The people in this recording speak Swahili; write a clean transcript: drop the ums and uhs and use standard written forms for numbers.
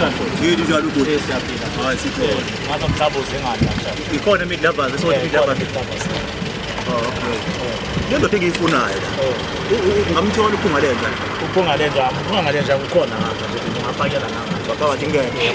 kanjalo. Yini njalo ubuthi? Siyaphila. Hayi sikhona. Ngabe mhlabuze ngani kanjalo. Ikhona mid lovers, so mid lovers. Oh, okay. Le ndoda engiyifunayo la. Ngamthola uphunga lenza. Uphunga lenza kukhona ngapha nje ungafakela ngapha. Baba wathi ngeke.